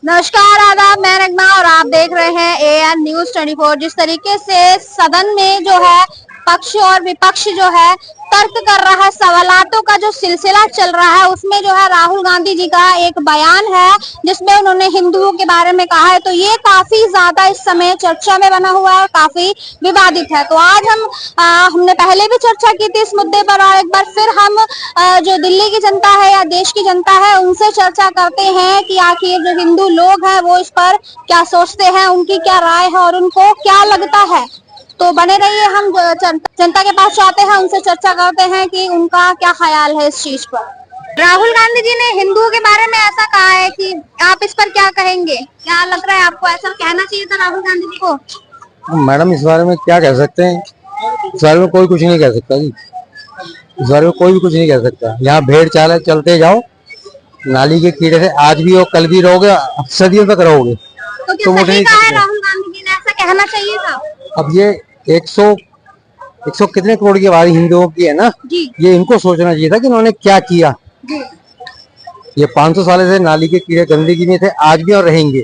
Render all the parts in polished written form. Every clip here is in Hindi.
नमस्कार, आदाब, मैं नगमा और आप देख रहे हैं AN न्यूज 24। जिस तरीके से सदन में जो है पक्ष और विपक्ष जो है तर्क कर रहा है, सवालातों का जो सिलसिला चल रहा है, उसमें जो है राहुल गांधी जी का एक बयान है जिसमें उन्होंने हिंदुओं के बारे में कहा है। तो ये काफी ज्यादा इस समय चर्चा में बना हुआ है और काफी विवादित है। तो आज हमने पहले भी चर्चा की थी इस मुद्दे पर और एक बार फिर हम जो दिल्ली की जनता है या देश की जनता है उनसे चर्चा करते हैं कि आखिर जो हिंदू लोग हैं वो इस पर क्या सोचते हैं, उनकी क्या राय है और उनको क्या लगता है। तो बने रहिए, हम जनता के पास जाते हैं, उनसे चर्चा करते हैं कि उनका क्या ख्याल है इस चीज पर। राहुल गांधी जी ने हिंदुओं के बारे में ऐसा कहा है कि आप इस पर क्या कहेंगे? क्या लग रहा है आपको, ऐसा कहना चाहिए था राहुल गांधी जी को? मैडम, इस बारे में क्या कह सकते हैं? इस बारे में कोई कुछ नहीं कह सकता जी। इस बारे में कोई भी कुछ नहीं कह सकता। यहाँ भेड़ चाल है, चलते जाओ। नाली के कीड़े से आज भी हो, कल भी रहोगे, सदियों तक रहोगे। तो क्या सही कहा है राहुल गांधी जी ने, ऐसा कहना चाहिए था? अब ये 100 कितने करोड़ की आबादी हिंदुओं की है ना जी। ये इनको सोचना चाहिए था कि इन्होंने क्या किया जी। ये 500 साल से नाली के कीड़े गंदगी में थे, आज भी और रहेंगे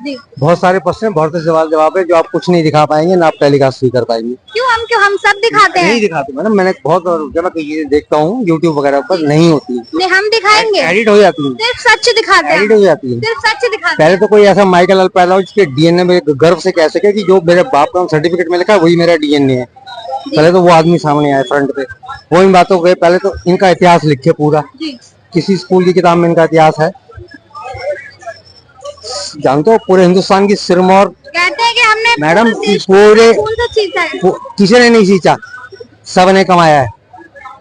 जी। बहुत सारे प्रश्न, बहुत से सवाल जवाब है जो आप कुछ नहीं दिखा पाएंगे ना आप टेलीकास्ट भी कर पाएंगे। क्यों हम सब दिखाते हैं? नहीं दिखाते मैडम, मैंने बहुत जब मैं देखता हूँ यूट्यूब वगैरह पर, नहीं होती। नहीं, हम दिखाएंगे, एडिट हो जाती है, सिर्फ सच दिखाते हैं, एडिट हो जाती है, सिर्फ सच दिखाते हैं। पहले तो कोई ऐसा माइकल लाल पैदा हो जिसके डीएनए में गर्व से कह सके कि जो मेरे बाप का सर्टिफिकेट में लिखा है वही मेरा डीएनए है। पहले तो वो आदमी सामने आए फ्रंट पे, वो इन बातों को पहले तो इनका इतिहास लिखे पूरा, किसी स्कूल की किताब में इनका इतिहास है। जानते हो पूरे हिंदुस्तान की सिरमौर कहते हैं कि हमने मैडम पूरे किसी ने नहीं सींचा, सब ने कमाया है।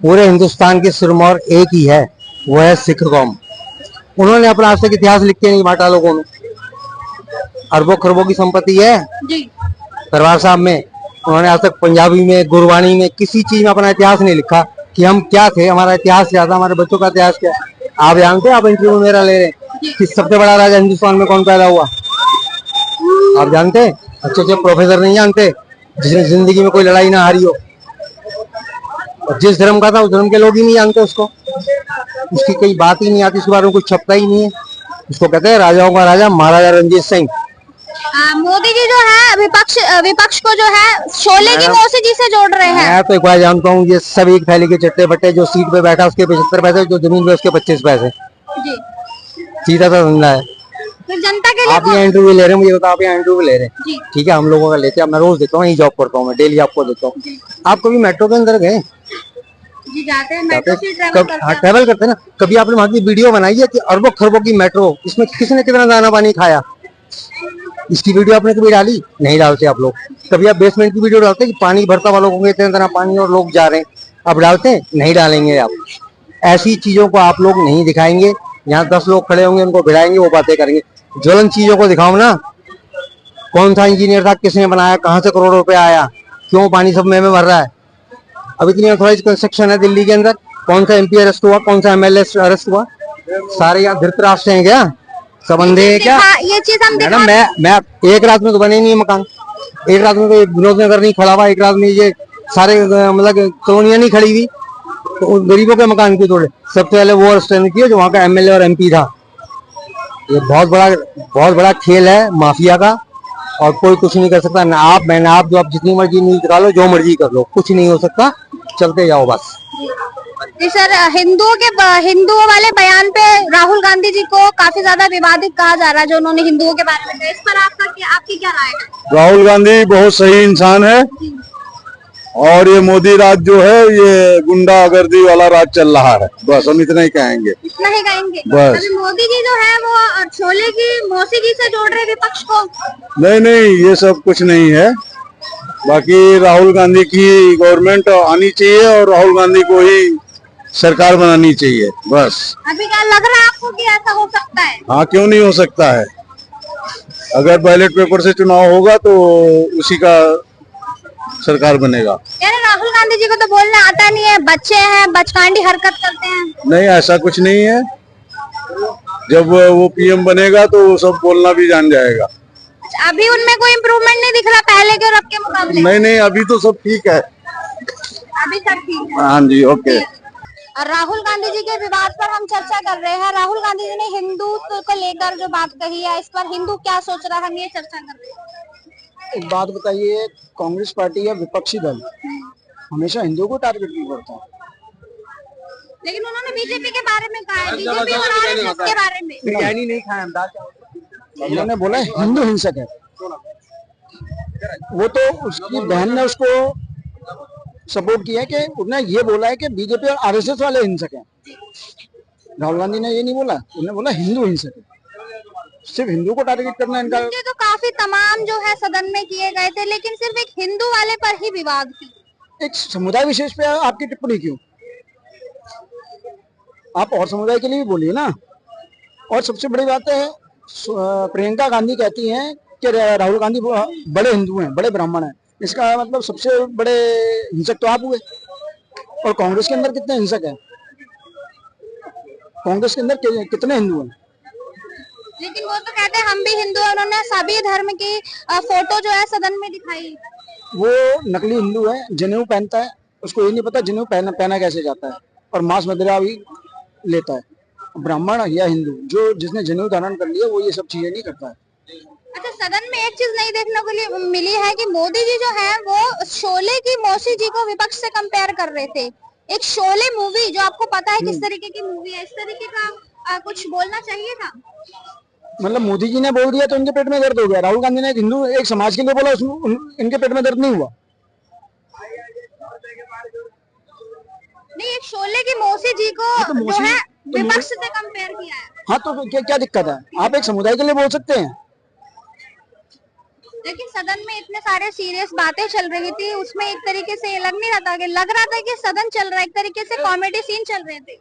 पूरे हिंदुस्तान की सिरमौर एक ही है, वो है सिख कौम। उन्होंने अपना आज तक इतिहास लिख के नहीं बांटा लोगों में। अरबों खरबों की संपत्ति है दरबार साहब में, उन्होंने आज तक पंजाबी में, गुरबानी में, किसी चीज में अपना इतिहास नहीं लिखा कि हम क्या थे, हमारा इतिहास क्या था, हमारे बच्चों का इतिहास क्या। आप जानते हैं, आप इंटरव्यू मेरा ले रहे हैं कि सबसे बड़ा राजा हिंदुस्तान में कौन पैदा हुआ? आप जानते हैं? अच्छे प्रोफेसर नहीं जानते जिसने जिंदगी में कोई लड़ाई ना हारी हो। और जिस धर्म का था उस धर्म के लोग ही नहीं जानते उसको, उसकी कोई बात ही नहीं आती, उसके बारे में कुछ छपता ही नहीं है। उसको कहते हैं राजाओं का राजा महाराजा रणजीत सिंह। मोदी जी जो है विपक्ष को जो है शोले की मौसी जी से जोड़ रहे हैं। मैं तो एक बार जानता हूँ, ये सब एक थैली के चट्टे बट्टे, जो सीट पे बैठा उसके 75 पैसे, जो जमीन पे उसके 25 पैसे जी। सीधा सा धंधा है। तो जनता के लिए आप ये इंटरव्यू ले रहे हैं, मुझे बताओ आप ये इंटरव्यू ले रहे हैं, ठीक है, हम लोगों का लेते हैं, मैं रोज देता हूँ, यही जॉब करता हूँ मैं, डेली आपको देता हूँ। आप कभी मेट्रो के अंदर गए? जी जाते हैं, मेट्रो से ट्रैवल करते हैं ना। कभी आपने वहां की वीडियो बनाई है कि अरबों खरबों की मेट्रो, इसमें किसने कितना दाना पानी खाया? इसकी वीडियो आपने कभी डाली? नहीं डालते आप लोग। कभी आप बेसमेंट की वीडियो डालते हैं कि पानी भरता वालों को इतना पानी और लोग जा रहे हैं, अब डालते हैं? नहीं डालेंगे आप। ऐसी चीजों को आप लोग नहीं दिखाएंगे। यहाँ 10 लोग खड़े होंगे, उनको भिड़ाएंगे, वो बातें करेंगे। ज्वलन चीजों को दिखाओ ना। कौन सा इंजीनियर था, किसने बनाया, कहाँ से करोड़ों रुपए आया, क्यों पानी सब में भर रहा है? अब इतनी ऑथोराइज कंस्ट्रक्शन है दिल्ली के अंदर, कौन सा MP अरेस्ट हुआ, कौन सा MLA अरेस्ट हुआ? सारे यहाँ धृतराष्ट्र हैं क्या? सब अंधे हैं क्या? ये चीज हम मैडम, मैं एक रात में तो बने नहीं है मकान, एक रात में तो विनोद नगर नहीं खड़ा हुआ, एक रात में ये सारे मतलब कॉलोनियां नहीं खड़ी हुई, तो गरीबों के मकान क्यों तोड़े? सबसे पहले वो अरेस्ट किया जो वहाँ का MLA और MP था। ये बहुत बड़ा खेल है माफिया का, और कोई कुछ नहीं कर सकता। ना आप, मैं, ना आप, जो आप जितनी मर्जी न्यूज निकालो, जो मर्जी कर लो, कुछ नहीं हो सकता। चलते जाओ बस। जी सर, हिंदुओं वाले बयान पे राहुल गांधी जी को काफी ज्यादा विवादित कहा जा रहा है, जो उन्होंने हिंदुओं के बारे में कहा। इस पर आपकी क्या राय है? राहुल गांधी बहुत सही इंसान है, और ये मोदी राज जो है ये गुंडागर्दी वाला राज चल रहा है। बस हम इतना ही कहेंगे, बस। अभी मोदी जी जो है वो शोले की मौसी जी से जोड़ रहे विपक्ष को। नहीं, ये सब कुछ नहीं है। बाकी राहुल गांधी की गवर्नमेंट आनी चाहिए और राहुल गांधी को ही सरकार बनानी चाहिए, बस। अभी क्या लग रहा है आपको कि ऐसा हो सकता है? हाँ, क्यों नहीं हो सकता है। अगर बैलेट पेपर से चुनाव होगा तो उसी का सरकार बनेगा। राहुल गांधी जी को तो बोलना आता नहीं है, बच्चे हैं, बचकांडी हरकत करते हैं। नहीं, ऐसा कुछ नहीं है। जब वो PM बनेगा तो सब बोलना भी जान जाएगा। अभी उनमें कोई इम्प्रूवमेंट नहीं दिख रहा पहले के और अब के मुकाबले? नहीं, अभी तो सब ठीक है। अभी सब ठीक है। हाँ जी, ओके। राहुल गांधी जी के विवाद पर हम चर्चा कर रहे हैं। राहुल गांधी जी ने हिंदुत्व को लेकर जो बात कही है, इस पर हिंदू क्या सोच रहा है, हम ये चर्चा कर रहे हैं। एक बात बताइए, कांग्रेस पार्टी या विपक्षी दल हमेशा हिंदुओं को टारगेट क्यों करता है? लेकिन उन्होंने बीजेपी के बारे में कहा है, बीजेपी और आरएसएस के बारे में। बिरयानी नहीं खाया अंदाज। उन्होंने बोला हिंदू हिंसक है। वो तो उसकी बहन ने उसको सपोर्ट किया है कि उसने ये बोला है कि बीजेपी और आरएसएस वाले हिंसक हैं। राहुल गांधी ने ये नहीं बोला, उन्होंने बोला हिंदू हिंसक है। सिर्फ हिंदू को टारगेट करना इनका। ये तो काफी तमाम जो है सदन में किए गए थे, लेकिन सिर्फ एक हिंदू वाले पर ही विवाद क्यों? एक समुदाय विशेष पे आपकी टिप्पणी क्यों? आप और समुदाय के लिए भी बोलिए ना। और सबसे बड़ी बात है, प्रियंका गांधी कहती हैं कि राहुल गांधी बड़े हिंदू हैं, बड़े ब्राह्मण हैं। इसका मतलब सबसे बड़े हिंसक तो आप हुए। और कांग्रेस के अंदर कितने हिंसक हैं? कांग्रेस के अंदर कितने हिंदू हैं? लेकिन वो तो कहते हैं हम भी हिंदू हैं। उन्होंने सभी धर्म की फोटो जो है सदन में दिखाई। वो नकली हिंदू है, जनेऊ पहनता है, उसको ये नहीं पता जनेऊ पहना कैसे जाता है, और मांस मदिरा भी लेता है। ब्राह्मण या हिंदू जो जिसने जनेऊ धारण कर लिया वो ये सब चीजें नहीं करता है। अच्छा, सदन में एक चीज नहीं देखने को लिए मिली है कि मोदी जी जो है वो शोले की मौसी जी को विपक्ष से कंपेयर कर रहे थे। एक शोले मूवी जो आपको पता है किस तरीके की मूवी है, इस तरीके का कुछ बोलना चाहिए था। मतलब मोदी जी ने बोल दिया तो उनके पेट में दर्द हो गया। राहुल गांधी ने एक हिंदू एक समाज के लिए बोला, इनके पेट में दर्द नहीं हुआ। नहीं, एक शोले की मौसी जी को तो जो है विपक्ष से कंपेयर किया है। हाँ, तो क्या दिक्कत है? आप एक समुदाय के लिए बोल सकते हैं। लेकिन सदन में इतने सारे सीरियस बातें चल रही थी, उसमें एक तरीके से लग नहीं रहा था कि लग रहा था कि सदन चल रहा है, एक तरीके से कॉमेडी सीन चल रहे थे।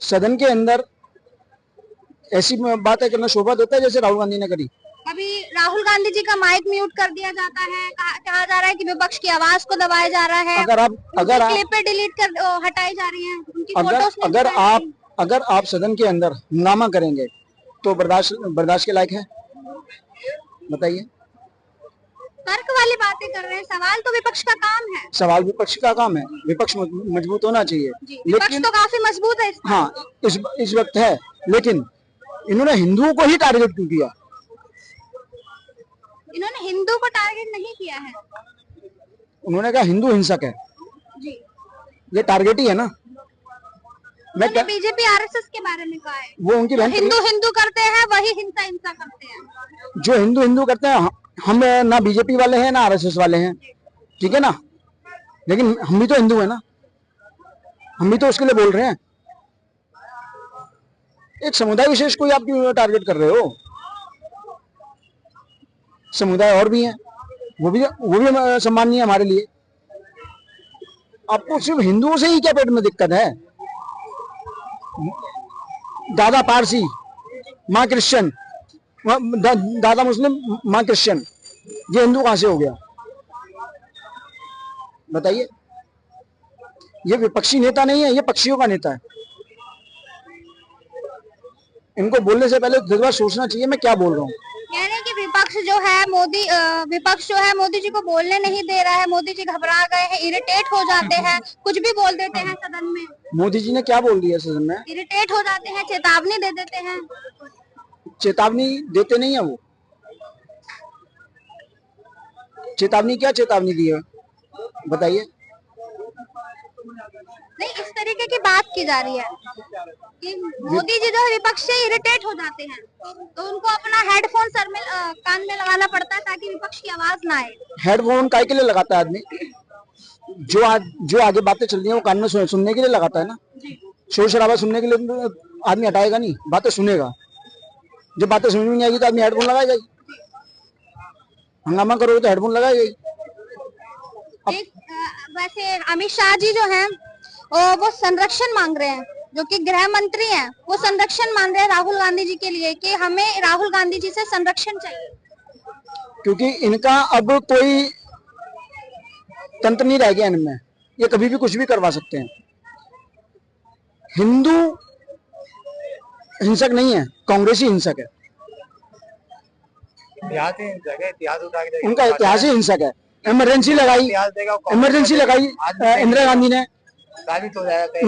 सदन के अंदर ऐसी बातें करना शोभा देता है जैसे राहुल गांधी ने करी। अभी राहुल गांधी जी का माइक म्यूट कर दिया जाता है, कहा जा रहा है कि विपक्ष की आवाज को दबाया जा रहा है। अगर क्लिपें डिलीट कर हटाई जा रही हैं, उनकी फोटोज अगर आप सदन के अंदर हंगामा करेंगे तो बर्दाश्त के लायक है? बताइए। तर्क वाली बातें कर रहे हैं, सवाल तो विपक्ष का काम है। सवाल विपक्ष का काम है, विपक्ष मजबूत होना चाहिए। विपक्ष तो काफी मजबूत है। हाँ, इस वक्त है, लेकिन इन्होंने हिंदुओं को ही टारगेट क्यों किया? इन्होंने हिंदू को टारगेट नहीं किया है। उन्होंने कहा हिंदू हिंसक है जी। ये टारगेट ही है ना। मैं बीजेपी आरएसएस के बारे में कहा है, वो उनकी बहन हिंदू करते हैं वही हिंसा करते हैं। जो हिंदू करते हैं, हम ना बीजेपी वाले हैं ना आरएसएस वाले हैं, ठीक है ना। लेकिन हम भी तो हिंदू है ना, हम भी तो उसके लिए बोल रहे हैं। एक समुदाय विशेष को आप क्यों टारगेट कर रहे हो? समुदाय और भी हैं, वो भी सम्माननीय है हमारे लिए। आपको सिर्फ हिंदुओं से ही क्या पेट में दिक्कत है? दादा पारसी, माँ क्रिश्चियन, दादा मुस्लिम, माँ क्रिश्चियन, ये हिंदू कहां से हो गया? बताइए। ये विपक्षी नेता नहीं है, ये पक्षियों का नेता है। इनको बोलने से पहले 10 बार सोचना चाहिए मैं क्या बोल रहा हूँ। कह रहे हैं कि विपक्ष जो है मोदी जी को बोलने नहीं दे रहा है। मोदी जी घबरा गए हैं, इरिटेट हो जाते हैं, कुछ भी बोल देते हैं सदन में। मोदी जी ने क्या बोल दिया सदन में? इरिटेट हो जाते हैं, चेतावनी दे देते हैं। चेतावनी देते नहीं है वो। चेतावनी क्या चेतावनी दी है बताइए। नहीं, इस तरीके की बात की जा रही है कि मोदी जी जो विपक्ष से इरिटेट हो जाते हैं तो उनको अपना हेडफोन सर में कान में लगाना पड़ता है ताकि विपक्ष की आवाज ना आए। हेडफोन काय के लिए लगाता है आदमी? जो आगे बातें चल रही है वो कान में सुनने के लिए लगाता है ना। शोर शराबा सुनने के लिए आदमी हटाएगा नहीं, बातें सुनेगा। जब बातें समझ में नहीं आएगी तो आदमी हेडफोन लगाएगा ही। हंगामा करोगे तो हेडफोन लगाएगा ही। वैसे अमित शाह जी जो हैं वो संरक्षण मांग रहे हैं, जो कि गृह मंत्री हैं, वो संरक्षण मांग रहे हैं राहुल गांधी जी के लिए कि हमें राहुल गांधी जी से संरक्षण चाहिए, क्योंकि इनका अब कोई तंत्र नहीं रह गया इनमें। ये कभी भी कुछ भी करवा सकते हैं। हिंदू हिंसक नहीं है, कांग्रेसी हिंसक है। उनका इतिहास ही हिंसक है। इमरजेंसी लगाई इंदिरा गांधी ने, साबित हो जाएगा।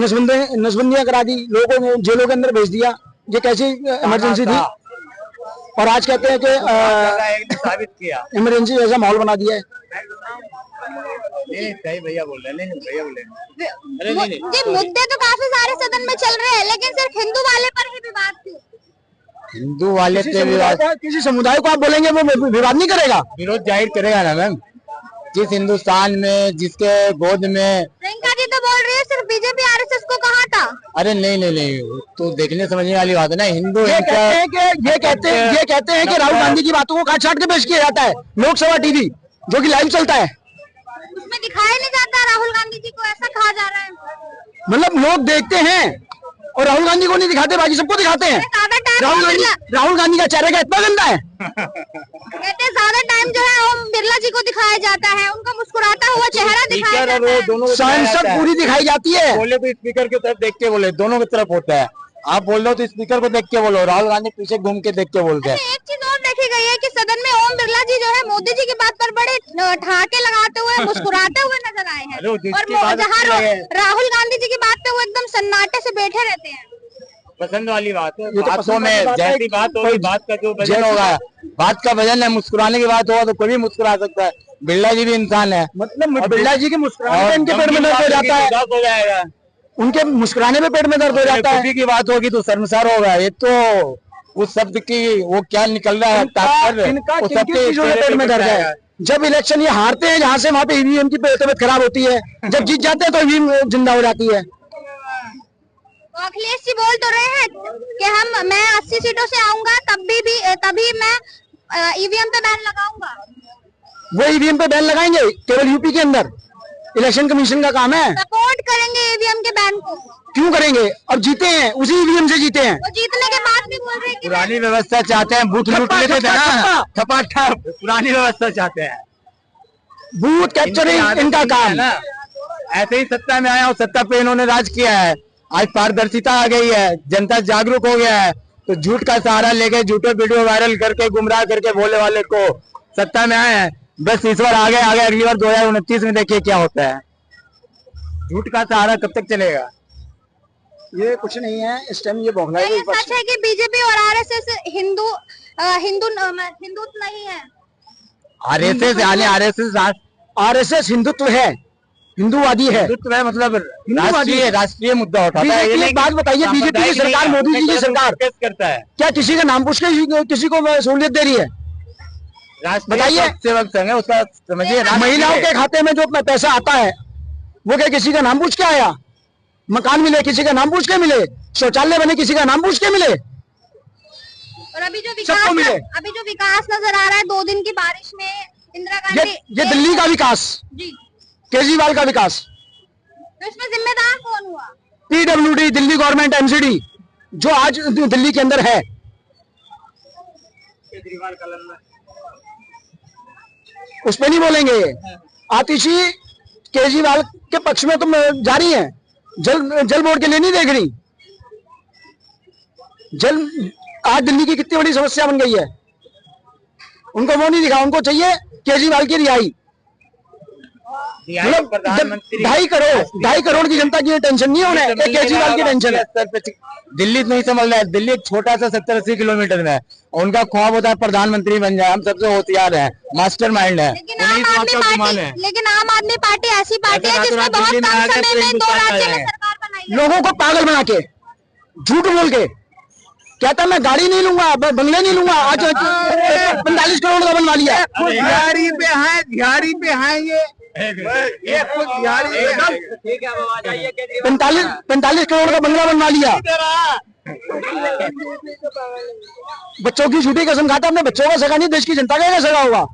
नसबंदियां करा दी, लोगों ने जेलों के अंदर भेज दिया। ये कैसी इमरजेंसी थी? और आज कहते हैं कि साबित किया, इमरजेंसी जैसा माहौल बना दिया है। नहीं सही भैया बोल रहे हैं, नहीं भैया बोल रहे हैं। जी मुद्दे तो काफी सारे सदन में चल रहे हैं, लेकिन सिर्फ हिंदू वाले पर ही विवाद क्यों? हिंदू वाले पे विवाद, किसी समुदाय को आप बोलेंगे वो विवाद नहीं करेगा, विरोध जाहिर करेगा ना मैम। जिस हिंदुस्तान में, जिसके गोद में, प्रियंका जी तो बोल रही है सिर्फ बीजेपी आरएसएस को कहा था। अरे नहीं, तो देखने समझने वाली बात है ना। हिंदू ये कहते हैं कि राहुल गांधी की बातों को काट छाट के पेश किया जाता है लोकसभा टीवी, जो कि लाइव चलता है, उसमें दिखाया नहीं जाता राहुल गांधी जी को, ऐसा कहा जा रहा है। मतलब लोग देखते हैं और राहुल गांधी को नहीं दिखाते, बाकी सबको दिखाते हैं। राहुल गांधी का चेहरा क्या इतना गंदा है? कहते ज्यादा टाइम जो है ओम बिरला जी को दिखाया जाता है, उनका मुस्कुराता हुआ चेहरा दिखाया जाता है। दोनों संसद पूरी दिखाई जाती है। बोले तो स्पीकर की तरफ देख के बोले, दोनों की तरफ होता है। आप बोल रहे हो तो स्पीकर को देख के बोलो, राहुल गांधी पीछे घूम के देख के बोलते हैं। एक चीज और देखी गई है कि सदन में ओम बिरला जी जो है मोदी जी की बात पर बड़े ठहाके लगाते हुए, मुस्कुराते हुए नजर आए हैं, और जहाँ राहुल गांधी जी की बात पे वो एकदम सन्नाटे से बैठे रहते हैं। पसंद वाली बात है, बातों में जैसी बात होगी, बात का जो वजन होगा, बात का वजन है। मुस्कुराने की बात होगा तो कोई भी मुस्कुरा सकता है। बिरला जी भी इंसान है, मतलब बिरला जी के मुस्कुराने इनके पेट में दर्द हो जाता है, हो जाएगा। उनके मुस्कुराने में पेट में दर्द हो जाता है। की बात होगी तो शर्मसार होगा। ये तो उस शब्द की वो क्या निकल रहा है, इनका चीजों में पेट में दर्द है। जब इलेक्शन ये हारते हैं जहाँ से, वहाँ पे ईवीएम की तबियत खराब होती है, जब जीत जाते हैं तो ईवीएम जिंदा हो जाती है। तो अखिलेश जी बोल तो रहे हैं कि मैं 80 सीटों से आऊंगा, तभी मैं ईवीएम पे बैन लगाऊंगा। वो ईवीएम पे बैन लगाएंगे केवल यूपी के अंदर, इलेक्शन कमीशन का काम है। सपोर्ट करेंगे ईवीएम के बैन को। क्यों करेंगे? और जीते हैं, उसी ईवीएम से जीते हैं। वो जीतने के बाद भी बोल रहे हैं कि पुरानी व्यवस्था चाहते हैं, बूथ लूट लेते थे ना, ठपाठप पुरानी व्यवस्था चाहते हैं, बूथ कैप्चरिंग इनका काम। ऐसे ही सत्ता में आया और सत्ता पे इन्होंने राज किया है। आज पारदर्शिता आ गई है, जनता जागरूक हो गया है, तो झूठ का सहारा लेके झूठे वीडियो वायरल करके गुमराह करके बोले वाले को सत्ता में आए हैं। बस इस बार आगे अगली बार 2029 में देखिए क्या होता है। झूठ का सहारा कब तक चलेगा? ये कुछ नहीं है इस टाइम, ये बौखलाए ये सच है कि बीजेपी और आरएसएस हिंदू नहीं है। आरएसएस हिंदुत्व है, हिंदुवादी है। हिंदुत्व है मतलब राष्ट्रीय मुद्दा उठाता है। एक बात बताइए, बीजेपी की सरकार, मोदी जी की सरकार करता है क्या किसी का नाम पूछ के किसी को सहूलियत दे रही है? बताइए। सेवक संघ है उसका, समझिए। महिलाओं के खाते में जो पैसा आता है वो क्या किसी का नाम पूछ के आया? मकान मिले किसी का नाम पूछ के मिले, शौचालय बने किसी का नाम पूछ के मिले। और अभी जो विकास नजर आ रहा है 2 दिन की बारिश में, इंदिरा गांधी, ये दिल्ली का विकास जी, केजरीवाल का विकास, तो इसमें जिम्मेदार कौन हुआ? पीडब्ल्यूडी, दिल्ली गवर्नमेंट, एमसीडी जो आज दिल्ली के अंदर है। उस पर नहीं बोलेंगे। आतिशी केजरीवाल के पक्ष में तुम जा रही हैं, जल बोर्ड के लिए नहीं देख रही। जल आज दिल्ली की कितनी बड़ी समस्या बन गई है, उनको वो नहीं दिखा। उनको चाहिए केजरीवाल की रिहाई। मतलब 2.5 करोड़ की जनता की टेंशन नहीं होना है, केजरीवाल की टेंशन है। दिल्ली नहीं समझ रहा है। दिल्ली एक छोटा सा 70-80 किलोमीटर में है, उनका ख्वाब होता है प्रधानमंत्री बन जाए। हम सबसे होशियार हैं, मास्टरमाइंड है। लेकिन आम आदमी पार्टी ऐसी पार्टी है जिसने बहुत कम समय में 2 राज्यों में सरकार बनाई है। लोगों को पागल बना के, झूठ बोल के कहता मैं गाड़ी नहीं लूंगा, बंगले नहीं लूंगा। आज 45 करोड़ का बनवा लिया। दिहाड़ी पे है ये खुद दिहाड़ी 45 करोड़ का बंगला बनवा लिया। बच्चों की छुट्टी कसम खाता, अपने बच्चों का सगा नहीं, देश की जनता का सगा होगा।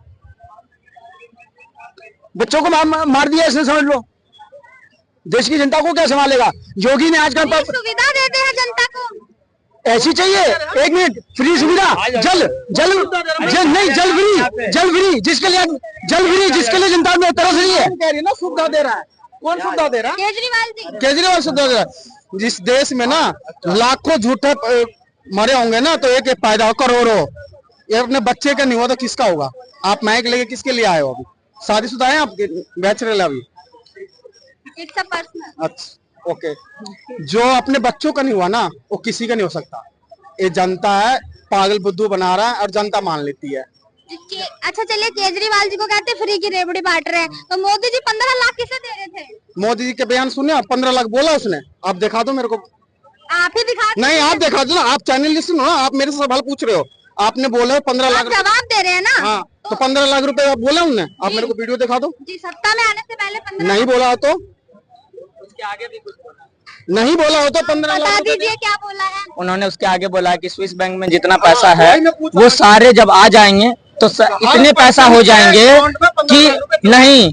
बच्चों को मार दिया इसने, समझ लो। देश की जनता को क्या संभालेगा? योगी ने आजकल सुविधा देते हैं जनता को, ऐसी चाहिए। 1 मिनट, फ्री सुविधा, जल फ्री, जिसके लिए जनता में तरस रही है। सुविधा दे रहा है, कौन सुविधा दे रहा है? केजरीवाल सुविधा दे रहा है। जिस देश में ना लाखों झूठे मरे होंगे ना, तो एक पैदा हो करोड़ों। ये अपने बच्चे का नहीं हुआ तो किसका होगा? आप माइक लेके किसके लिए आए हो? अभी शादीशुदा है आप? बैचलर अभी? It's a personal. अच्छा, ओके, जो अपने बच्चों का नहीं हुआ ना वो किसी का नहीं हो सकता। ये जनता है, पागल बुद्धू बना रहा है और जनता मान लेती है। अच्छा चलिए, केजरीवाल जी को कहते हैं फ्री की रेवड़ी बांट रहे हैं, तो मोदी जी 15 लाख किसे दे रहे थे? मोदी जी के बयान सुने आप? 15 लाख बोला उसने? आप दिखा दो मेरे को। आप ही दिखा नहीं, आप दिखा दो ना, आप चैनल लिस्ट सुनो ना, आप मेरे से सवाल पूछ रहे हो। आपने बोला 15 लाख जवाब दे रहे हैं ना। हाँ, तो 15 लाख रुपए आप बोला उन्होंने? आप मेरे को वीडियो दिखा दो। जी, सत्ता में आने से पहले 15 नहीं बोला हो तो उसके आगे भी कुछ बोला नहीं बोला हो तो 15 बता लाख दीजिए क्या बोला है उन्होंने उसके आगे बोला कि स्विस बैंक में जितना पैसा है वो सारे जब आ जाएंगे तो इतने पैसा हो जाएंगे कि नहीं,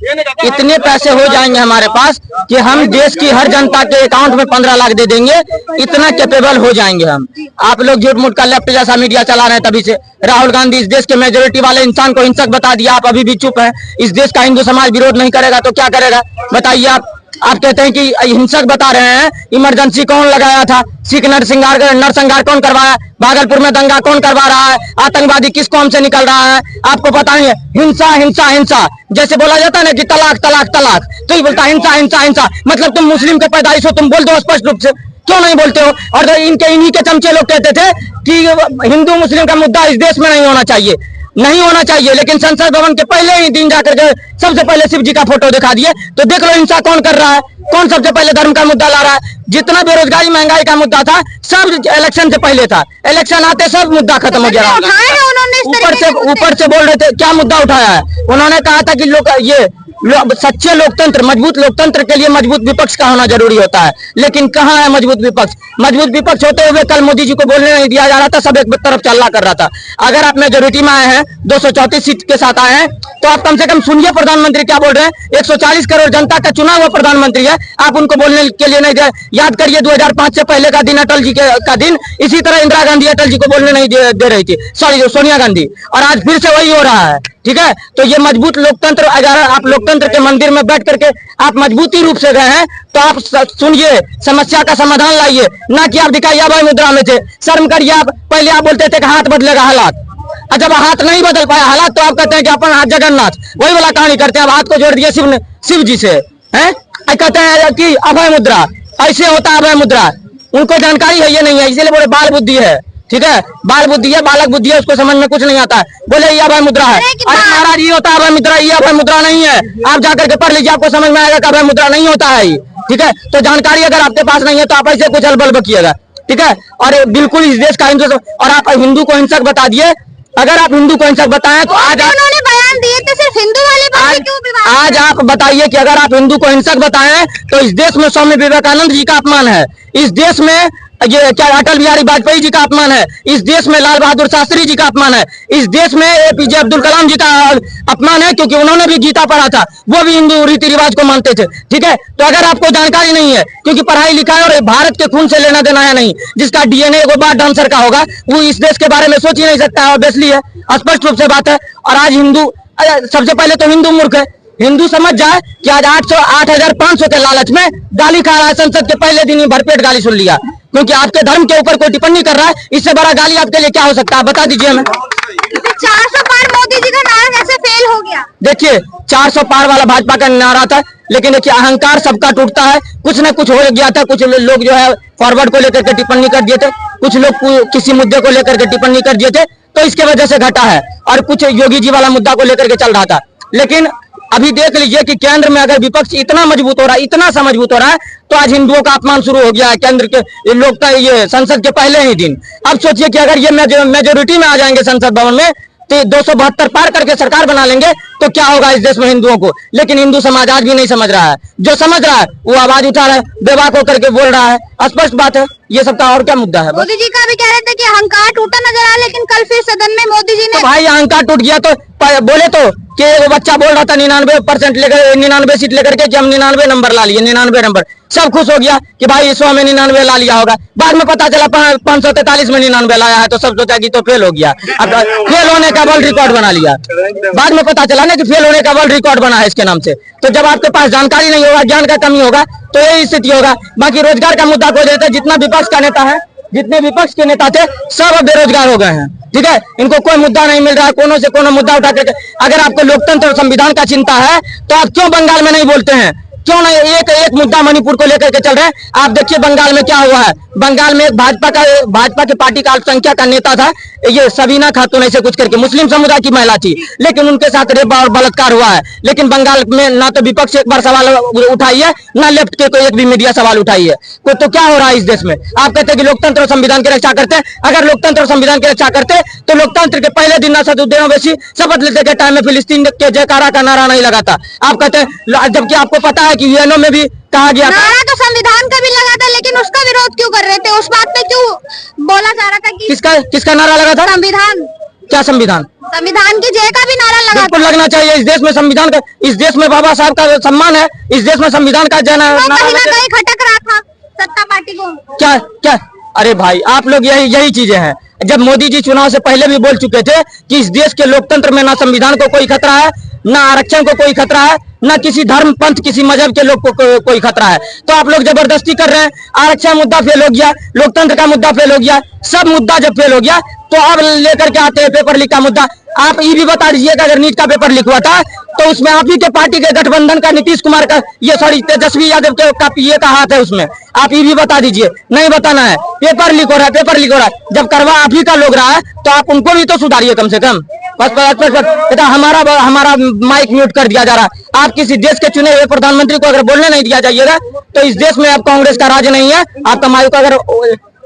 इतने पैसे हो जाएंगे हमारे पास कि हम देश की हर जनता के अकाउंट में 15 लाख दे देंगे। इतना कैपेबल हो जाएंगे हम। आप लोग झूठ मूठ का लेफ्ट जैसा मीडिया चला रहे हैं तभी से। राहुल गांधी इस देश के मेजोरिटी वाले इंसान को हिंसक बता दिया, आप अभी भी चुप हैं। इस देश का हिंदू समाज विरोध नहीं करेगा तो क्या करेगा बताइए आप कहते हैं कि हिंसक बता रहे हैं। इमरजेंसी कौन लगाया था? सिख नरसंहार कौन करवाया? भागलपुर में दंगा कौन करवा रहा है? आतंकवादी किस कौम से निकल रहा है? आपको पता नहीं है? हिंसा हिंसा हिंसा जैसे बोला जाता है ना कि तलाक तलाक तलाक, तो ये बोलता है हिंसा हिंसा हिंसा। मतलब तुम मुस्लिम के पैदाइश हो, तुम बोल दो स्पष्ट रूप से, क्यों नहीं बोलते हो? और इन्हीं के चमचे लोग कहते थे कि हिंदू मुस्लिम का मुद्दा इस देश में नहीं होना चाहिए, नहीं होना चाहिए। लेकिन संसद भवन के पहले ही दिन जाकर के सबसे पहले शिव जी का फोटो दिखा दिए। तो देख लो हिंसा कौन कर रहा है, कौन सबसे पहले धर्म का मुद्दा ला रहा है। जितना बेरोजगारी महंगाई का मुद्दा था सब इलेक्शन से पहले था, इलेक्शन आते सब मुद्दा खत्म हो गया। ऊपर से बोल रहे थे, क्या मुद्दा उठाया है? उन्होंने कहा था कि लोग ये सच्चे लोकतंत्र, मजबूत लोकतंत्र के लिए मजबूत विपक्ष का होना जरूरी होता है। लेकिन कहाँ है मजबूत विपक्ष? मजबूत विपक्ष होते हुए कल मोदी जी को बोलने नहीं दिया जा रहा था, सब एक तरफ चल्ला कर रहा था। अगर आप मेजोरिटी में आए हैं, 234 सीट के साथ आए हैं, तो आप कम से कम सुनिए प्रधानमंत्री क्या बोल रहे हैं। 140 करोड़ जनता का चुना हुआ प्रधानमंत्री है, आप उनको बोलने के लिए नहीं दे। याद करिए 2005 से पहले का दिन, अटल जी का दिन, इसी तरह इंदिरा गांधी अटल जी को बोलने नहीं दे रही थी, सॉरी सोनिया गांधी, और आज फिर से वही हो रहा है। ठीक है, तो ये मजबूत लोकतंत्र, अगर आप लोकतंत्र के मंदिर में बैठ करके आप मजबूती रूप से गए हैं तो आप सुनिए, समस्या का समाधान लाइए, ना कि आप दिखाइए अभय मुद्रा में थे। शर्म करिए। आप पहले आप बोलते थे कि हाथ बदलेगा हालात, और जब हाथ नहीं बदल पाया हालात तो आप कहते हैं कि अपन हाथ जगन्नाथ, वही वाला कहानी करते हैं। अब हाथ को जोड़ दिए शिव जी से, हैं? कहते हैं कि अभय मुद्रा, ऐसे होता है अभय मुद्रा। उनको जानकारी है, ये नहीं है, इसलिए बोले बाल बुद्धि है। ठीक है, बाल बुद्धि है, बालक बुद्धि है, उसको समझ में कुछ नहीं आता है, बोले ये अभय मुद्रा है। अरे महाराज, ये होता है अभय मुद्रा, ये अभय मुद्रा नहीं है। आप जाकर के पढ़ लीजिए, आपको समझ में आएगा कि अभय मुद्रा नहीं होता है ये। ठीक है, तो जानकारी अगर आपके पास नहीं है तो आप ऐसे कुछ हलबल बकिएगा। ठीक है, और बिल्कुल इस देश का हिंदू, और आप हिंदू को हिंसक बता दिए। अगर आप हिंदू को हिंसक बताएं तो आज उन्होंने बयान दिए थे, सिर्फ हिंदू वाले बात क्यों विवाद? आज आप बताइए कि अगर आप हिंदू को हिंसक बताएं तो इस देश में स्वामी विवेकानंद जी का अपमान है, इस देश में ये क्या अटल बिहारी वाजपेयी जी का अपमान है, इस देश में लाल बहादुर शास्त्री जी का अपमान है, इस देश में एपीजे अब्दुल कलाम जी का अपमान है, क्योंकि उन्होंने भी गीता पढ़ा था, वो भी हिंदू रीति रिवाज को मानते थे। ठीक है, तो अगर आपको जानकारी नहीं है, क्योंकि पढ़ाई लिखाई और भारत के खून से लेना देना है नहीं, जिसका डीएनए को बार डांसर का होगा वो इस देश के बारे में सोच ही नहीं सकता है, ऑब्वियसली है, स्पष्ट रूप से बात है। और आज हिंदू, सबसे पहले तो हिंदू मूर्ख है। हिंदू समझ जाए कि आज 8,500 के लालच में गाली खा रहा है, संसद के पहले दिन ही भरपेट गाली सुन लिया, क्योंकि आपके धर्म के ऊपर कोई टिप्पणी कर रहा है। इससे बड़ा गाली आपके लिए क्या हो सकता है, बता दीजिए हमें। 400 पार मोदी जी का नारा कैसे फेल हो गया? देखिए, 400 पार वाला भाजपा का नारा था, लेकिन देखिए अहंकार सबका टूटता है। कुछ न कुछ हो गया था, कुछ लोग जो है फॉरवर्ड को लेकर के टिप्पणी कर दिए थे, कुछ लोग किसी मुद्दे को लेकर के टिप्पणी कर दिए थे, तो इसके वजह से घटा है। और कुछ योगी जी वाला मुद्दा को लेकर के चल रहा था। लेकिन अभी देख लीजिए कि केंद्र में अगर विपक्ष इतना मजबूत हो रहा है, इतना सा मजबूत हो रहा है, तो आज हिंदुओं का अपमान शुरू हो गया है केंद्र के लोग का, ये संसद के पहले ही दिन। अब सोचिए कि अगर ये मेजोरिटी में आ जाएंगे संसद भवन में, तो 272 पार करके सरकार बना लेंगे, तो क्या होगा इस देश में हिंदुओं को। लेकिन हिंदू समाज आज भी नहीं समझ रहा है। जो समझ रहा है वो आवाज उठा रहा है, बेबाक होकर के बोल रहा है, स्पष्ट बात है। ये सबका और क्या मुद्दा है? मोदी जी का भी कह रहे थे कि अहंकार टूटा नजर आया, लेकिन कल फिर सदन में मोदी जी ने तो भाई अहंकार टूट गया तो बोले तो कि वो बच्चा बोल रहा था 99% लेकर 99 सीट लेकर के कि हम 99 नंबर ला लिए, 99 नंबर, सब खुश हो गया कि भाई 100 में 99 ला लिया होगा। बाद में पता चला 543 में 99 लाया है, तो सब सोचा कि तो फेल हो गया। अब फेल होने का वर्ल्ड रिकॉर्ड बना लिया। बाद में पता चला ना कि फेल होने का वर्ल्ड रिकॉर्ड बना है इसके नाम से। तो जब आपके पास जानकारी नहीं होगा, ज्ञान का कमी होगा, तो यही स्थिति होगा। बाकी रोजगार का मुद्दा को लेकर जितना विपक्ष का नेता है, जितने विपक्ष के नेता थे, सब बेरोजगार हो गए हैं। ठीक है, इनको कोई मुद्दा नहीं मिल रहा है, कोनो से कोनो मुद्दा उठा करके। अगर आपको लोकतंत्र और संविधान का चिंता है तो आप क्यों बंगाल में नहीं बोलते हैं? क्यों नहीं एक एक मुद्दा मणिपुर को लेकर के चल रहे हैं। आप देखिए बंगाल में क्या हुआ है। बंगाल में एक भाजपा के पार्टी का अल्पसंख्यक का नेता था, ये सबीना खातून ऐसे कुछ करके, मुस्लिम समुदाय की महिला थी, लेकिन उनके साथ रेप और बलात्कार हुआ है। लेकिन बंगाल में ना तो विपक्ष एक बार सवाल उठाई है, ना लेफ्ट के कोई एक भी मीडिया सवाल उठाई है। तो क्या हो रहा है इस देश में? आप कहते हैं कि लोकतंत्र और संविधान की रक्षा करते हैं। अगर लोकतंत्र और संविधान की रक्षा करते तो लोकतंत्र के पहले दिन असदुद्दीन ओवैसी शपथ लेते के टाइम में फिलिस्तीन के जयकारा का नारा नहीं लगाता। आप कहते हैं, जबकि आपको पता है कि यूएनओ में भी कहा गया था, नारा तो संविधान का भी लगा था, लेकिन उसका विरोध क्यों कर रहे थे? उस बात पे क्यों बोला जा रहा था कि किसका नारा लगा था? संविधान। क्या संविधान? संविधान की जय का भी नारा लगा बिल्कुल था। लगना चाहिए। इस देश में संविधान का, इस देश में बाबा साहब का सम्मान है, इस देश में संविधान का जय वो नारा कहीं ना लगे। कहीं खटक रहा था सत्ता पार्टी को। क्या क्या अरे भाई, आप लोग यही चीजें हैं। जब मोदी जी चुनाव से पहले भी बोल चुके थे कि इस देश के लोकतंत्र में ना संविधान को कोई खतरा है, ना आरक्षण को कोई खतरा है, ना किसी धर्म पंथ किसी मजहब के लोग को कोई खतरा है। तो आप लोग जबरदस्ती कर रहे हैं। आरक्षण मुद्दा फेल हो गया, लोकतंत्र का मुद्दा फेल हो गया, सब मुद्दा जब फेल हो गया तो अब लेकर के आते हैं पेपर लीक का मुद्दा। आप ये भी बता दीजिएगा, अगर नीट का पेपर लीक हुआ था तो उसमें आप ही के पार्टी के गठबंधन का नीतीश कुमार का तेजस्वी यादव का पीए का हाथ है उसमें। आप ये भी बता दीजिए। नहीं बताना है। पेपर लीक हो रहा है, पेपर लीक हो रहा है। जब करवा आप ही का लोग रहा है तो आप उनको भी तो सुधारिए कम से कम। बस हमारा माइक म्यूट कर दिया जा रहा है। आप किसी देश के चुने हुए प्रधानमंत्री को अगर बोलने नहीं दिया जाइएगा तो इस देश में अब कांग्रेस का राज नहीं है। आपका माइक अगर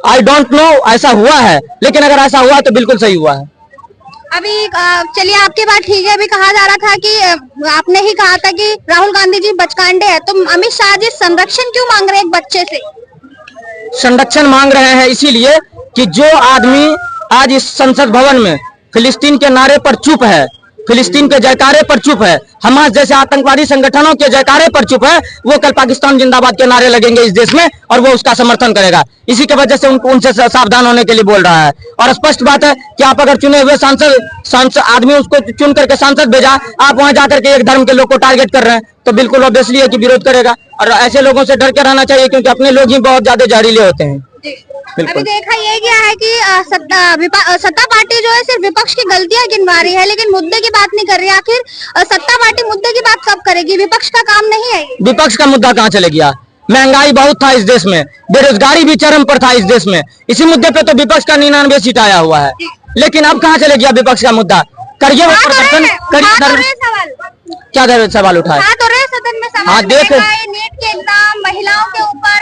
आई डोंट नो ऐसा हुआ है, लेकिन अगर ऐसा हुआ तो बिल्कुल सही हुआ है। अभी चलिए आपकी बात ठीक है। अभी कहा जा रहा था कि आपने ही कहा था कि राहुल गांधी जी बचकांडे हैं, तो अमित शाह जी संरक्षण क्यों मांग रहे हैं एक बच्चे से? संरक्षण मांग रहे हैं इसीलिए कि जो आदमी आज इस संसद भवन में फिलिस्तीन के नारे पर चुप है, फिलिस्तीन के जयकारे पर चुप है, हमास जैसे आतंकवादी संगठनों के जयकारे पर चुप है, वो कल पाकिस्तान जिंदाबाद के नारे लगेंगे इस देश में और वो उसका समर्थन करेगा। इसी के वजह से उनसे सावधान होने के लिए बोल रहा है। और स्पष्ट बात है कि आप अगर चुने हुए सांसद आदमी उसको चुन करके सांसद भेजा, आप वहां जाकर के एक धर्म के लोग को टारगेट कर रहे हैं तो बिल्कुल ऑब्वियसली है कि विरोध करेगा। और ऐसे लोगों से डर के रहना चाहिए, क्योंकि अपने लोग ही बहुत ज्यादा जहरीले होते हैं। अभी देखा ये गया है कि सत्ता पार्टी जो है सिर्फ विपक्ष की गलतियां गिनवा रही है, लेकिन मुद्दे की बात नहीं कर रही। आखिर सत्ता पार्टी मुद्दे की बात कब करेगी? विपक्ष का काम नहीं है। विपक्ष का मुद्दा कहाँ चले गया? महंगाई बहुत था इस देश में, बेरोजगारी भी चरम पर था इस देश में। इसी मुद्दे पे तो विपक्ष का 99 सीट आया हुआ है। लेकिन अब कहाँ चले गया विपक्ष का मुद्दा? करिए वो प्रदर्शन, क्या सवाल उठाए? सदन में हाँ, देख नीट के एग्जाम, महिलाओं के ऊपर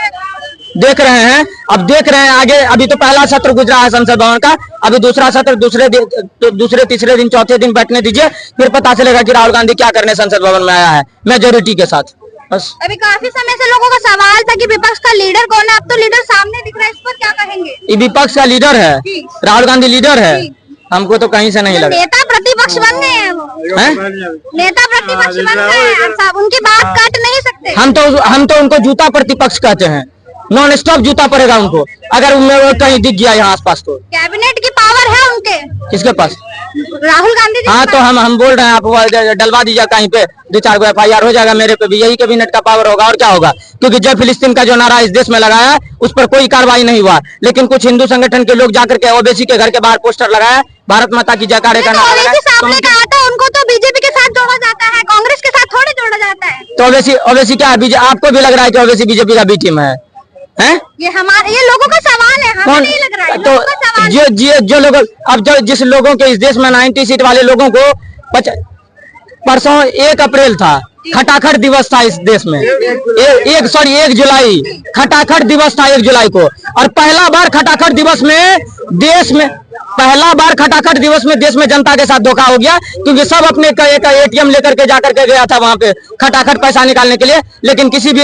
देख रहे हैं। अब देख रहे हैं आगे। अभी तो पहला सत्र गुजरा है संसद भवन का, अभी दूसरा सत्र दूसरे तीसरे दिन चौथे दिन बैठने दीजिए, फिर पता चलेगा कि राहुल गांधी क्या करने संसद भवन में आया है मेजोरिटी के साथ। बस अभी काफी समय से लोगों का सवाल था कि विपक्ष का लीडर कौन है। अब तो लीडर सामने दिख रहा है, इस पर क्या कहेंगे? ये विपक्ष का लीडर है, राहुल गांधी लीडर है। हमको तो कहीं से नहीं लगा। नेता प्रतिपक्ष बन गए हैं वो, नेता प्रतिपक्ष बन गए हैं, उनकी बात काट नहीं सकते। हम तो उनको जूता प्रतिपक्ष कहते हैं। नॉन स्टॉप जूता पड़ेगा उनको अगर उनमें कहीं दिख गया यहाँ आसपास। तो कैबिनेट की पावर है उनके, किसके पास? राहुल गांधी जी। हाँ, तो हम बोल रहे हैं, आप डलवा दीजिए कहीं पे, 2-4 FIR हो जाएगा मेरे पे भी, यही कैबिनेट का पावर होगा और क्या होगा। क्योंकि जब फिलिस्तीन का जो नारा इस देश में लगाया है उस पर कोई कार्रवाई नहीं हुआ, लेकिन कुछ हिंदू संगठन के लोग जाकर के ओवैसी के घर के बाहर पोस्टर लगाया, भारत माता की जयकारे का नारा लगाया। सामने कहा था उनको तो बीजेपी के साथ जोड़ा जाता है, कांग्रेस के साथ थोड़ी जोड़ा जाता है। तो ओवैसी क्या है? आपको भी लग रहा है कि ओवैसी बीजेपी का बी टीम है? ये लोगों का सवाल है, हमें नहीं लग रहा है। तो जो लोग अब जिस लोगों के इस देश में 90 सीट वाले लोगों को परसों 1 अप्रैल था, खटाखट दिवस था इस देश में। 1 जुलाई खटाखट दिवस था 1 जुलाई को। और पहला बार खटाखट दिवस में देश में जनता के साथ धोखा हो गया, क्योंकि सब अपने ATM लेकर के जाकर के गया था वहां पे खटाखट पैसा निकालने के लिए, लेकिन किसी भी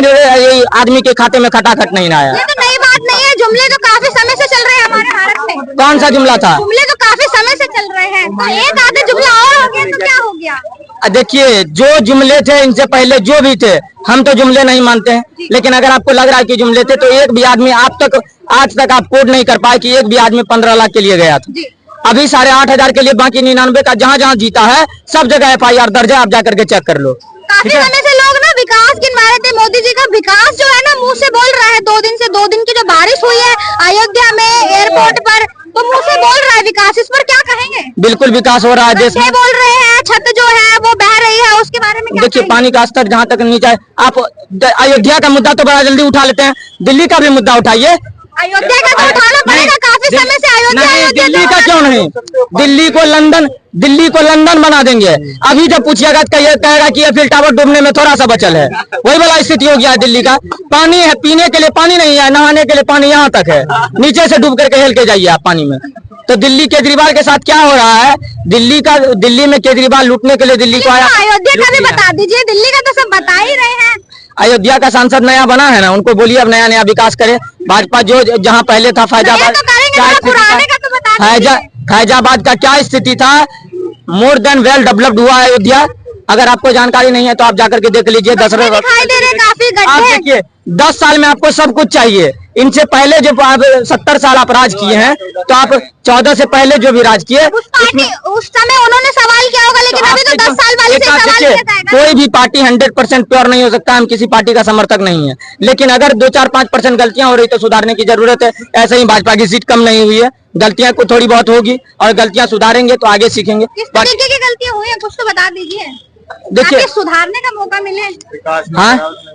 आदमी के खाते में खटाखट नहीं आया। ये तो नई बात नहीं है, जुमले तो काफी समय से चल रहे हैं हमारे भारत में। कौन सा जुमला था? जुमले तो काफी समय से चल रहे हैं, तो एक आधे जुमला और हो गया तो क्या हो गया? देखिए, जो जुमले थे इनसे पहले जो भी थे, हम तो जुमले नहीं मानते हैं, लेकिन अगर आपको लग रहा है कि जुमले थे तो एक भी आदमी आज तक आप कोड नहीं कर पाए कि एक भी आदमी 15 लाख के लिए गया था। अभी 8,500 के लिए बाकी 99 का जहाँ जीता है सब जगह FIR दर्ज है, आप जाकर के चेक कर लो। काफी समय से लोग ना विकास विकास गिनवा रहे थे मोदी जी का। विकास जो है ना मुंह से बोल रहा है, 2 दिन की जो बारिश हुई है अयोध्या में एयरपोर्ट पर, तो मुंह से बोल रहा है विकास। इस पर क्या कहेंगे? बिल्कुल विकास हो रहा है देश में। बोल रहे हैं छत जो है वो बह रही है, उसके बारे में क्या देखिए कहेंगे? पानी का स्तर जहाँ तक नीचा है, आप अयोध्या का मुद्दा तो बड़ा जल्दी उठा लेते हैं, दिल्ली का भी मुद्दा उठाइए। अयोध्या का तो उठाना पड़ेगा, काफी समय से अयोध्या नहीं, अयोध्या दिल्ली का क्यों नहीं? दिल्ली को लंदन बना देंगे। अभी जब पूछिएगा तो कहेगा कि एफिल टावर डूबने में थोड़ा सा बचल है। वही वाला स्थिति हो गया है दिल्ली का। पानी है, पीने के लिए पानी नहीं है, नहाने के लिए पानी यहाँ तक है, नीचे से डूब करके हेल के जाइए आप पानी में। तो दिल्ली केजरीवाल के साथ क्या हो रहा है? दिल्ली में केजरीवाल लूटने के लिए दिल्ली को आया। अयोध्या का भी बता दीजिए, दिल्ली का तो सब बता ही रहे हैं। अयोध्या का सांसद नया बना है ना, उनको बोलिए अब नया नया विकास करे। भाजपा जो जहाँ पहले था फैजाबाद, फैजाबाद का क्या स्थिति था, मोर देन वेल डेवलप्ड हुआ है अयोध्या। अगर आपको जानकारी नहीं है तो आप जाकर के देख लीजिए। दिखाई दे रहे काफी आप गड्ढे। देखिए 10 साल में आपको सब कुछ चाहिए। इनसे पहले जो आप 70 साल आप राज किए हैं, तो आप 14 से पहले जो भी राज किए उस समय उन्होंने सवाल किया होगा, लेकिन अभी तो 10 साल वाले से सवाल किया जाएगा। कोई भी पार्टी 100% प्योर नहीं हो सकता। हम किसी पार्टी का समर्थक नहीं है, लेकिन अगर 2-4-5% गलतियां हो रही तो सुधारने की जरूरत है। ऐसे ही भाजपा की सीट कम नहीं हुई है, गलतियां को थोड़ी बहुत होगी और गलतियां सुधारेंगे तो आगे सीखेंगे। किस तरीके की गलतियां हुई हैं कुछ तो बता दीजिए, देखिए ताकि सुधारने का मौका मिले।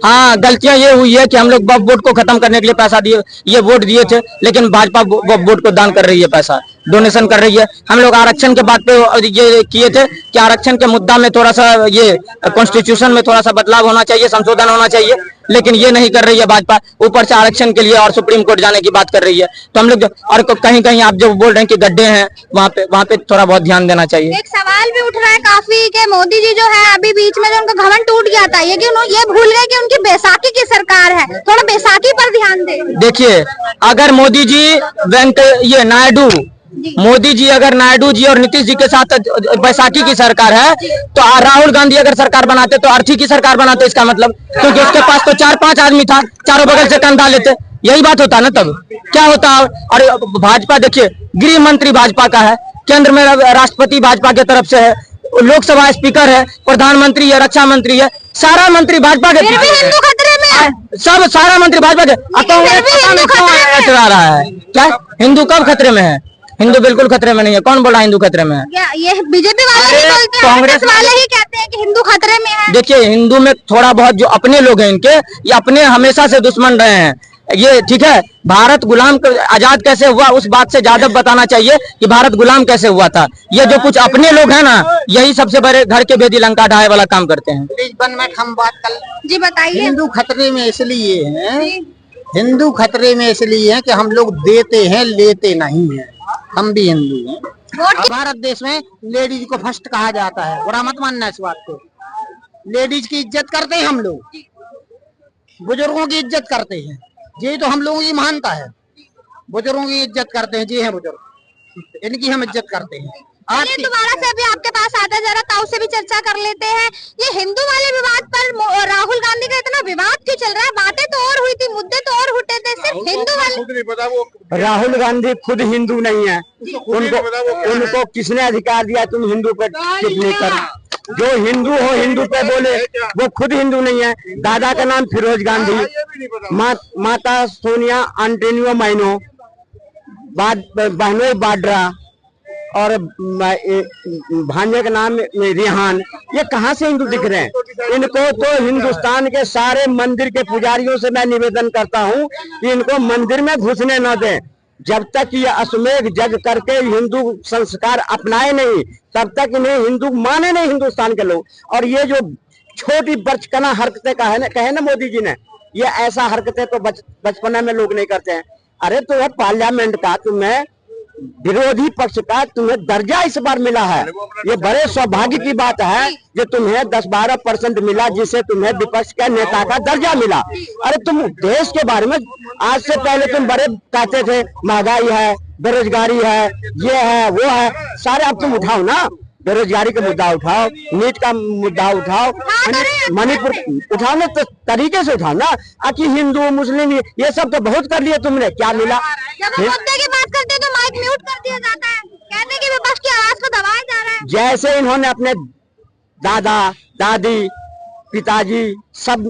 हाँ, गलतियां ये हुई है कि हम लोग वोट को खत्म करने के लिए पैसा दिए, ये वोट दिए थे, लेकिन भाजपा वोट को दान कर रही है, पैसा डोनेशन कर रही है। हम लोग आरक्षण के बात पे ये किए थे कि आरक्षण के मुद्दा में थोड़ा सा ये कॉन्स्टिट्यूशन में थोड़ा सा बदलाव होना चाहिए, संशोधन होना चाहिए, लेकिन ये नहीं कर रही है भाजपा। ऊपर से आरक्षण के लिए और सुप्रीम कोर्ट जाने की बात कर रही है। तो हम लोग और कहीं कहीं आप जो बोल रहे हैं कि गड्ढे हैं, वहाँ पे थोड़ा बहुत ध्यान देना चाहिए। एक सवाल भी उठ रहा है काफी कि मोदी जी जो है अभी बीच में जो उनका घमंड टूट गया था, ये भूल गए कि उनकी बैसाखी की सरकार है, थोड़ा बैसाखी पर ध्यान दें। देखिए अगर मोदी जी अगर नायडू जी और नीतीश जी के साथ बैसाखी की सरकार है, तो राहुल गांधी अगर सरकार बनाते तो अर्थी की सरकार बनाते, इसका मतलब, क्योंकि उसके पास तो 4-5 आदमी था, चारों बगल से कंधा लेते, यही बात होता ना। तब क्या होता? और भाजपा देखिए गृह मंत्री भाजपा का है, केंद्र में राष्ट्रपति भाजपा की तरफ से है, लोकसभा स्पीकर है, प्रधानमंत्री है, रक्षा मंत्री है, सारा मंत्री भाजपा के। हिंदू खतरे में है। सब सारा मंत्री भाजपा के। एतरा रहा है क्या? हिंदू कब खतरे में है? हिंदू बिल्कुल खतरे में नहीं है। कौन बोला हिंदू खतरे में है? ये बीजेपी वाले ही बोलते हैं, कांग्रेस वाले ही कहते हैं कि हिंदू खतरे में है। देखिए हिंदू में थोड़ा बहुत जो अपने लोग हैं इनके, ये अपने हमेशा से दुश्मन रहे हैं। ये ठीक है, भारत गुलाम आजाद कैसे हुआ उस बात से ज्यादा बताना चाहिए कि भारत गुलाम कैसे हुआ था। ये जो कुछ अपने लोग हैं ना, यही सबसे बड़े घर के भेदी लंका ढाए वाला काम करते हैं। हम बात कर जी बताइए। हिंदू खतरे में इसलिए है, हिंदू खतरे में इसलिए है कि हम लोग देते हैं लेते नहीं है। हम भी हिंदू हैं। भारत देश में लेडीज को फर्स्ट कहा जाता है, बुरा मत मानना इस बात को। लेडीज की इज्जत करते हैं हम लोग, बुजुर्गों की इज्जत करते हैं, ये तो हम लोगों की महानता है। बुजुर्गों की इज्जत करते हैं, ये हैं बुजुर्ग, इनकी हम इज्जत करते हैं। दोबारा से अभी आपके पास आता जरा ताऊ से भी चर्चा कर लेते हैं। ये हिंदू वाले विवाद पर राहुल गांधी का इतना विवाद क्यों चल रहा है? बातें तो और हुई थी, मुद्दे तो और उठे थे, सिर्फ हिंदू वाले। राहुल गांधी खुद हिंदू नहीं है, उनको किसने अधिकार दिया तुम हिंदू पे टिप्पणी कर? जो हिंदू हो हिंदू पे बोले, वो खुद हिंदू नहीं है। दादा का नाम फिरोज गांधी, माता सोनिया एंटोनियो माइनो, बहनोई बाड्रा और भांजे का नाम रिहान, ये कहाँ से हिंदू दिख रहे हैं? इनको तो हिंदुस्तान के सारे मंदिर के पुजारियों से मैं निवेदन करता हूँ कि इनको मंदिर में घुसने न दें। जब तक ये अश्वमेध यज्ञ करके हिंदू संस्कार अपनाए नहीं, तब तक इन्हें हिंदू माने नहीं हिंदुस्तान के लोग। और ये जो छोटी बचकना हरकतें कहे ना मोदी जी ने, ये ऐसा हरकतें तो बचपना में लोग नहीं करते हैं। अरे तो पार्लियामेंट का तुम्हें विरोधी पक्ष का तुम्हें दर्जा इस बार मिला है, ये बड़े सौभाग्य की बात है जो तुम्हें 10-12% मिला, जिसे तुम्हें विपक्ष के नेता का दर्जा मिला। अरे तुम देश के बारे में आज से पहले तुम बड़े कहते थे महंगाई है, बेरोजगारी है, ये है वो है, सारे अब तुम उठाओ ना, बेरोजगारी का मुद्दा उठाओ, नीट का मुद्दा उठाओ, मणिपुर उठाओ ना, तो तरीके से उठाओ ना। आखिर हिंदू मुस्लिम ये सब तो बहुत कर लिए तुमने, क्या मिला? जब मुद्दे की बात करते हैं तो माइक म्यूट कर दिया जाता है, कहते हैं कि विपक्ष की आवाज को दबाया जा रहा है। जैसे इन्होंने अपने दादा दादी पिताजी सब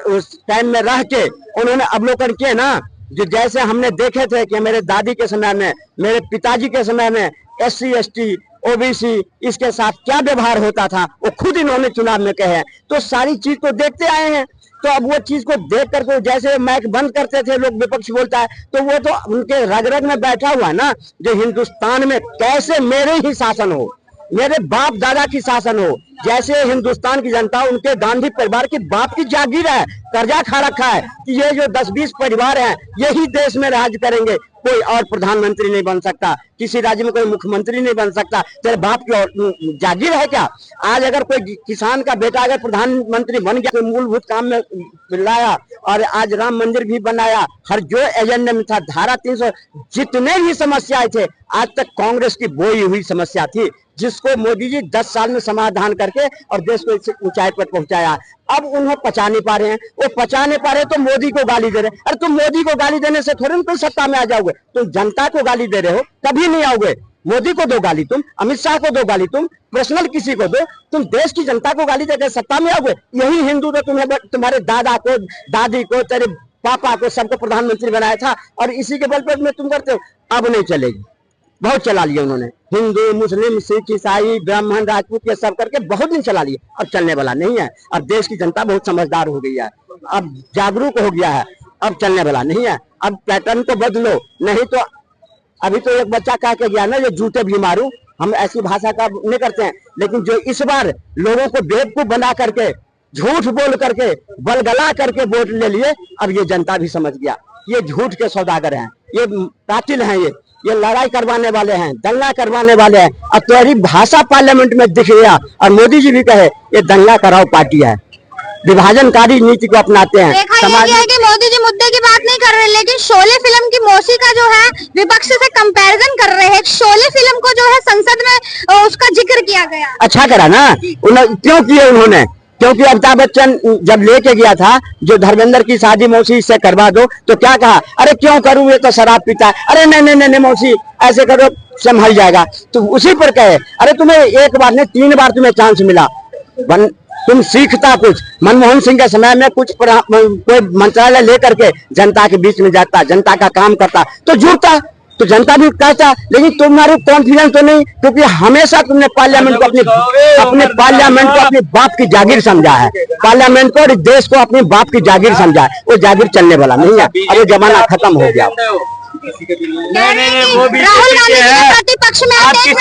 उस टाइम में रह के उन्होंने अवलोकन किए ना, जो जैसे हमने देखे थे कि मेरे दादी के समय में, मेरे पिताजी के समय में SC ST OBC इसके साथ क्या व्यवहार होता था, वो खुद इन्होंने चुनाव में कहे हैं। तो सारी चीज को देखते आए हैं। तो अब वो चीज को देख करके जैसे माइक बंद करते थे लोग, विपक्ष बोलता है, तो वो तो उनके रग रग में बैठा हुआ ना, जो हिंदुस्तान में कैसे मेरे ही शासन हो, मेरे बाप दादा की शासन हो, जैसे हिंदुस्तान की जनता उनके गांधी परिवार की बाप की जागीर है, कर्जा खा रखा है कि ये जो 10-20 परिवार हैं यही देश में राज करेंगे, कोई और प्रधानमंत्री नहीं बन सकता, किसी राज्य में कोई मुख्यमंत्री नहीं बन सकता। तेरे बाप की और जागीर है क्या? आज अगर कोई किसान का बेटा अगर प्रधानमंत्री बन गया, कोई मूलभूत काम में लाया और आज राम मंदिर भी बनाया, हर जो एजेंडे में था, धारा 300 जितने भी समस्याएं थे आज तक कांग्रेस की बोई हुई समस्या थी, जिसको मोदी जी 10 साल में समाधान करके और देश को इस ऊंचाई पर पहुंचाया। अब उन्हें पचा नहीं पा रहे हैं, वो पचा नहीं पा रहे तो मोदी को गाली दे रहे हैं। अरे तुम मोदी को गाली देने से थोड़ी तुम सत्ता में आ जाओगे, तुम जनता को गाली दे रहे हो, कभी नहीं आओगे। मोदी को दो गाली तुम, अमित शाह को दो गाली तुम, पर्सनल किसी को दो, तुम देश की जनता को गाली देकर सत्ता में आओगे। यही हिंदू तो तुम्हें तुम्हारे दादा को, दादी को, तेरे पापा को, सबको प्रधानमंत्री बनाया था और इसी के बल पर तुम करते हो। अब नहीं चलेगी, बहुत चला लिया उन्होंने, हिंदू मुस्लिम सिख ईसाई ब्राह्मण राजपूत ये सब करके बहुत दिन चला लिया। अब चलने वाला नहीं है। अब देश की जनता बहुत समझदार हो गई है, अब जागरूक हो गया है, अब चलने वाला नहीं है। अब पैटर्न को बदलो, नहीं तो अभी तो एक बच्चा कह के गया ना, जो जूते भी मारू, हम ऐसी भाषा का नहीं करते हैं, लेकिन जो इस बार लोगों को बेवकूफ बना करके, झूठ बोल करके, बलगला करके वोट ले लिए, अब ये जनता भी समझ गया ये झूठ के सौदागर हैं, ये कातिल हैं, ये लड़ाई करवाने वाले हैं, दंगा करवाने वाले हैं। अब तुम्हारी भाषा पार्लियामेंट में दिख गया और मोदी जी भी कहे ये दंगा कराओ पार्टी है, विभाजनकारी नीति को अपनाते हैं। देखा यह गया है कि मोदी जी मुद्दे की बात नहीं कर रहे, लेकिन शोले फिल्म की मौसी का जो है विपक्ष से कंपैरिजन कर रहे हैं। शोले फिल्म को जो है संसद में उसका जिक्र किया गया। अच्छा करा ना, क्यों किए उन्होंने? क्योंकि अमिताभ बच्चन जब लेके गया था जो धर्मेंद्र की शादी मौसी से करवा दो, तो क्या कहा, अरे क्यों करूं, ये तो शराब पीता है। अरे नहीं नहीं नहीं मौसी ऐसे करो संभल जाएगा। तो उसी पर कहे, अरे तुम्हें एक बार नहीं 3 बार तुम्हें चांस मिला, तुम सीखता कुछ। मनमोहन सिंह के समय में कुछ कोई मंत्रालय लेकर के जनता के बीच में जाता, जनता का काम करता तो जुड़ता, तो जनता भी कहता। लेकिन तुम्हारे कॉन्फिडेंस तो नहीं, क्योंकि हमेशा तुमने पार्लियामेंट को अपने पार्लियामेंट को अपने बाप की जागीर समझा है, पार्लियामेंट को और देश को अपने बाप की जागीर समझा है। वो जागीर चलने वाला नहीं है, अब वो जमाना खत्म हो गया। राहुल गांधी जी के प्रतिपक्ष में आते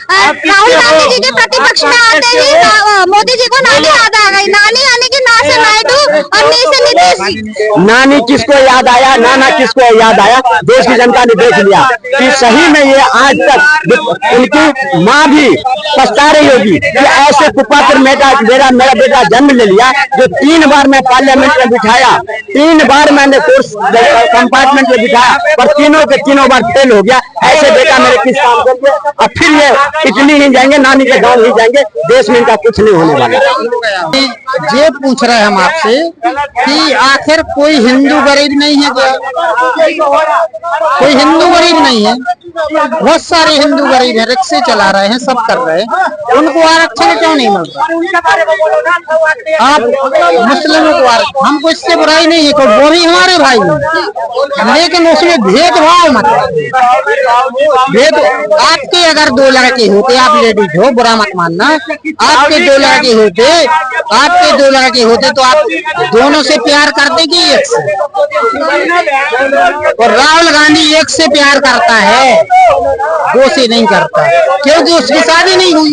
राहुल गांधी जी के प्रतिपक्ष में आते ही मोदी जी को नानी याद आ गई। नानी यानी कि ना से नायडू और नी से नीतीश। नानी किसको याद आया, नाना किसको याद आया, देश की जनता ने देख लिया कि सही में ये आज तक उनकी माँ भी पछता रही होगी कि ऐसे कुपात्र मेरा बेटा जन्म ले लिया, जो 3 बार मैं पार्लियामेंट में बिठाया, 3 बार मैंने कोर्स कंपार्टमेंट में बिठाया, पर तीनों बार फेल हो गया। ऐसे बेटा मेरे किस काम करेंगे? और फिर ये इटली ही जाएंगे, नानी के गांव ही जाएंगे, देश में इनका कुछ नहीं होने वाला। ये पूछ रहे हैं हम आपसे कि आखिर कोई हिंदू गरीब नहीं है क्या? कोई हिंदू गरीब नहीं है, बहुत सारे हिंदू गरीब हैं, रिक्शे चला रहे हैं, सब कर रहे हैं, उनको आरक्षण क्यों नहीं मिल रहा? आप मुस्लिमों को आरक्षण, हमको इससे बुराई नहीं है, तो वो भी हमारे भाई हैं, लेकिन उसमें भेदभाव मत। आपके अगर 2 लड़के होते, आप लेडीज हो, बुरा मत मानना, आपके 2 लड़के होते तो आप दोनों से प्यार करते कि एक से? और राहुल गांधी एक से प्यार करता है, 2 से नहीं करता, क्योंकि उसकी शादी नहीं हुई,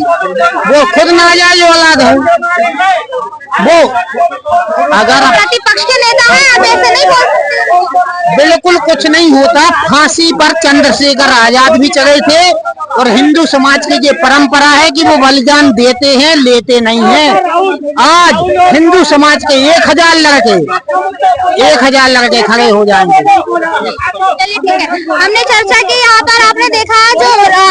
वो खुद नाजायज औलाद है। वो अगर प्रतिपक्ष के नेता है, आप ऐसे नहीं बोल सकते। बिल्कुल कुछ नहीं होता। फांसी पर चंद्रशेखर आजाद भी चले थे, और हिंदू समाज की ये परंपरा है कि वो बलिदान देते हैं, लेते नहीं हैं। आज हिंदू समाज के 1000 लड़के खड़े हो जाएंगे। चलिए ठीक है, हमने चर्चा की यहाँ पर। आपने देखा जो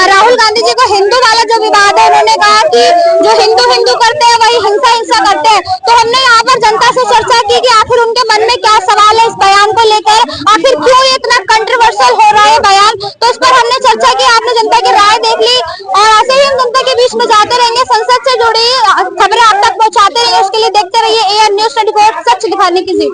राहुल गांधी जी को हिंदू वाला जो विवाद है, उन्होंने कहा कि जो हिंदू करते हैं वही हिंसा करते हैं। तो हमने यहाँ पर जनता से चर्चा की कि आखिर उनके मन में क्या सवाल है इस बयान को लेकर, आखिर क्यों इतना कंट्रोवर्शियल हो रहा है बयान। तो इस पर हमने चर्चा की, आपने जनता की राय देख ली, और ऐसे ही हम जनता के बीच में जाते रहेंगे। संसद से जुड़ी खबरें आप तक चाहते रहिए, उसके लिए देखते रहिए AN News 24 सच दिखाने की जिद।